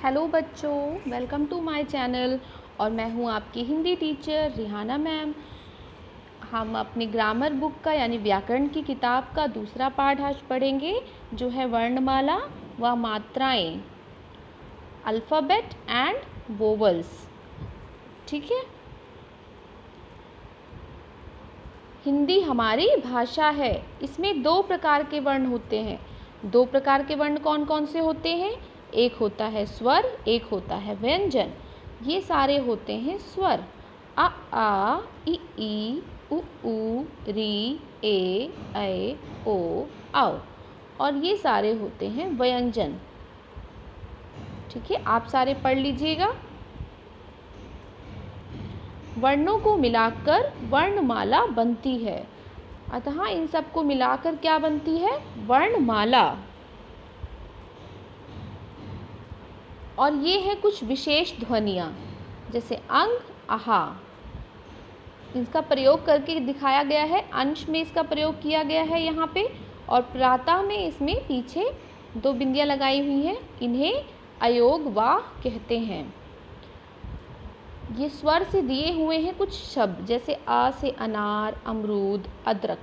Hello बच्चों, welcome to my channel. और मैं हूँ आपकी हिंदी टीचर रिहाना मैम। हम अपनी ग्रामर बुक का यानी व्याकरण की किताब का दूसरा पाठ आज पढ़ेंगे, जो है वर्णमाला व मात्राएं, अल्फ़ाबेट एंड वोवल्स। ठीक है। हिंदी हमारी भाषा है। इसमें दो प्रकार के वर्ण होते हैं। दो प्रकार के वर्ण कौन कौन से होते हैं? एक होता है स्वर, एक होता है व्यंजन। ये सारे होते हैं स्वर। आ ई उ री ए ओ आओ। और ये सारे होते हैं व्यंजन। ठीक है, आप सारे पढ़ लीजिएगा। वर्णों को मिलाकर वर्णमाला बनती है। अतः इन सबको मिलाकर क्या बनती है? वर्णमाला। और ये है कुछ विशेष ध्वनियाँ, जैसे अंग, आहा। इसका प्रयोग करके दिखाया गया है। अंश में इसका प्रयोग किया गया है यहाँ पे, और प्रातः में इसमें पीछे दो बिंदियाँ लगाई हुई हैं। इन्हें अयोग वाह कहते हैं। ये स्वर से दिए हुए हैं कुछ शब्द, जैसे आ से अनार, अमरूद, अदरक।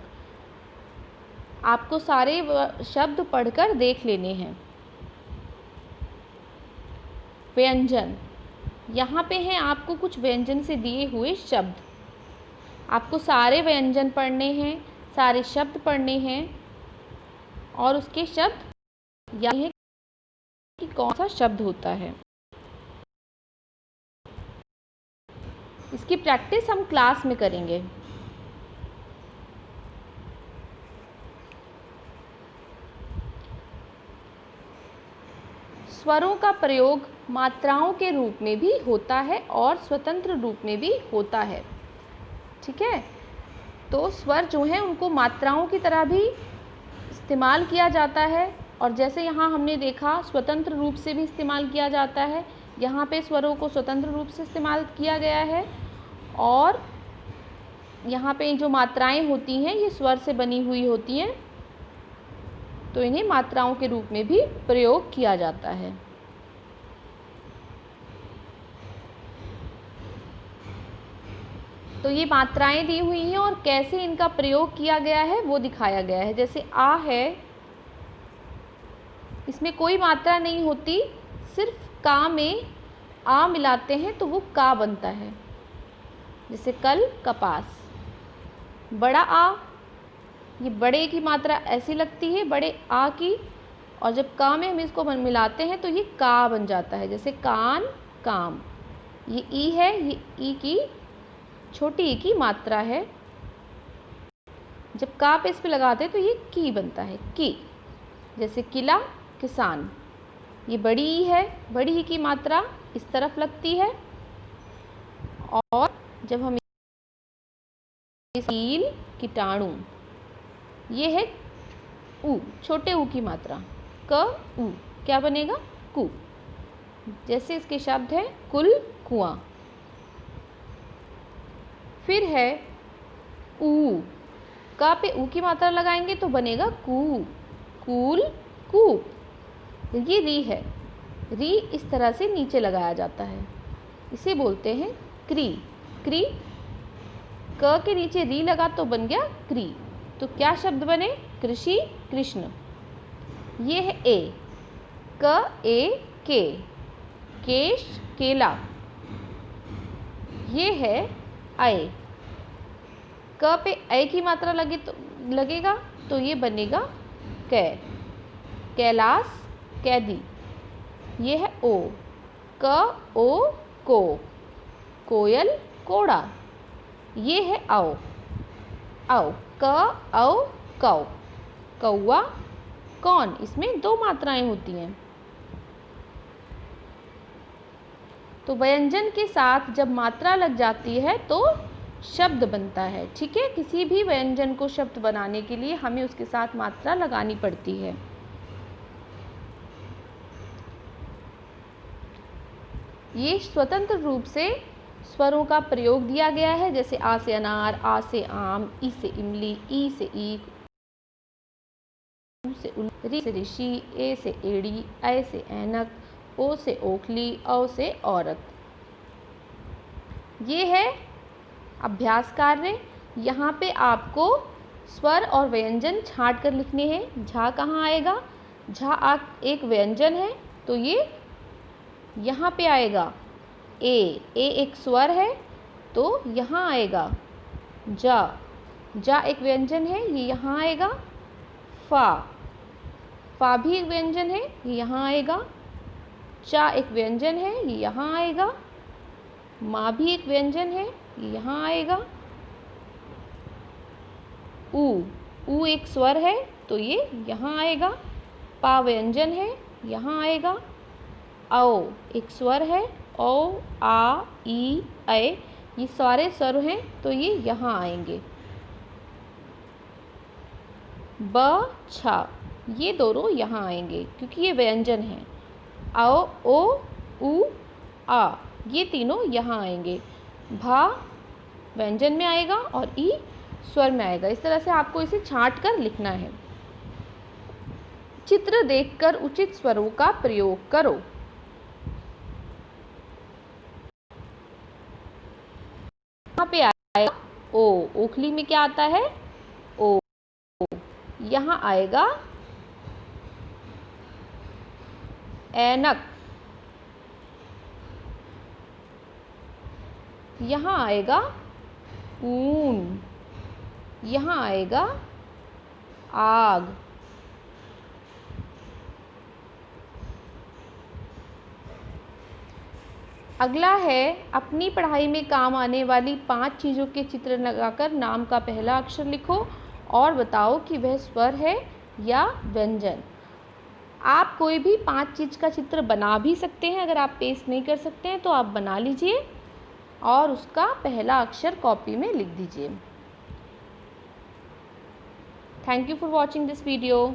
आपको सारे शब्द पढ़कर देख लेने हैं। व्यंजन, यहाँ पे हैं आपको कुछ व्यंजन से दिए हुए शब्द। आपको सारे व्यंजन पढ़ने हैं, सारे शब्द पढ़ने हैं, और उसके शब्द यह है कि कौन सा शब्द होता है। इसकी प्रैक्टिस हम क्लास में करेंगे। स्वरों का प्रयोग मात्राओं के रूप में भी होता है और स्वतंत्र रूप में भी होता है। ठीक है, तो स्वर जो हैं उनको मात्राओं की तरह भी इस्तेमाल किया जाता है, और जैसे यहाँ हमने देखा स्वतंत्र रूप से भी इस्तेमाल किया जाता है। यहाँ पे स्वरों को स्वतंत्र रूप से इस्तेमाल किया गया है, और यहाँ पे जो मात्राएं होती हैं ये स्वर से बनी हुई होती हैं, तो इन्हें मात्राओं के रूप में भी प्रयोग किया जाता है। तो ये मात्राएं दी हुई हैं और कैसे इनका प्रयोग किया गया है वो दिखाया गया है। जैसे आ है, इसमें कोई मात्रा नहीं होती, सिर्फ का में आ मिलाते हैं तो वो का बनता है। जैसे कल, कपास। बड़ा आ, ये बड़े की मात्रा ऐसी लगती है, बड़े आ की, और जब का में हम इसको मिलाते हैं तो ये का बन जाता है। जैसे कान, काम। ये ई है, ये ई की छोटी ई की मात्रा है। जब का पे इस पे लगाते हैं तो ये की बनता है, की। जैसे किला, किसान। ये बड़ी ई है, बड़ी ई की मात्रा इस तरफ लगती है, और जब हम कील, कीटाणु। ये है ऊ, छोटे ऊ की मात्रा, क ऊ, क्या बनेगा? कु। जैसे इसके शब्द है कुल, कुआं। फिर है ऊ, का पे ऊ की मात्रा लगाएंगे तो बनेगा कू, कूल, कूप। ये री है, री इस तरह से नीचे लगाया जाता है, इसे बोलते हैं क्री, क्री। क के नीचे री लगा तो बन गया क्री। तो क्या शब्द बने? कृषि, कृष्ण। ये है ए, क ए के, केश, केला। ये है आए, क पे ऐ की मात्रा लगे तो लगेगा तो ये बनेगा कै, कैलाश, कैदी। ये है ओ, क ओ को, कोयल, कोड़ा। ये है आओ, आओ, क औ कौ, कौआ, कौन। इसमें दो मात्राएं होती हैं। तो व्यंजन के साथ जब मात्रा लग जाती है तो शब्द बनता है। ठीक है, किसी भी व्यंजन को शब्द बनाने के लिए हमें उसके साथ मात्रा लगानी पड़ती है। ये स्वतंत्र रूप से स्वरों का प्रयोग दिया गया है, जैसे आ से अनार, आ से आम, ई से इमली, ई से ईख, ऊ से री से ऋषि, ए से एड़ी, ऐ से ऐनक, ओ से ओखली, औ से औरत। ये है अभ्यास कार्य। यहाँ पे आपको स्वर और व्यंजन छांट कर लिखने हैं। झा कहाँ आएगा? झा एक व्यंजन है तो ये यहाँ पे आएगा। ए एक स्वर है तो यहाँ आएगा। जा एक व्यंजन है, ये यहाँ आएगा। फा भी एक व्यंजन है, ये यहाँ आएगा। चा एक व्यंजन है, ये यहाँ आएगा। माँ भी एक व्यंजन है, ये यहाँ आएगा। ऊ एक स्वर है तो ये यहाँ आएगा। पा व्यंजन है, यहाँ आएगा। औ एक स्वर है, औ, आ, ई, ऐ, ये सारे स्वर हैं तो ये यहाँ आएंगे। ब, छा, ये दोनों यहाँ आएंगे क्योंकि ये व्यंजन हैं। औ, ओ, ऊ, आ, ये तीनों यहाँ आएंगे। भा व्यंजन में आएगा और ई स्वर में आएगा। इस तरह से आपको इसे छांट कर लिखना है। चित्र देखकर उचित स्वरों का प्रयोग करो। यहाँ पे आएगा ओ, ओखली में क्या आता है? ओ। यहाँ आएगा ऐनक, यहाँ आएगा ऊन, यहाँ आएगा आग। अगला है अपनी पढ़ाई में काम आने वाली 5 चीज़ों के चित्र लगाकर नाम का पहला अक्षर लिखो और बताओ कि वह स्वर है या व्यंजन। आप कोई भी 5 चीज़ का चित्र बना भी सकते हैं। अगर आप पेस्ट नहीं कर सकते हैं तो आप बना लीजिए और उसका पहला अक्षर कॉपी में लिख दीजिए। Thank you for watching this video.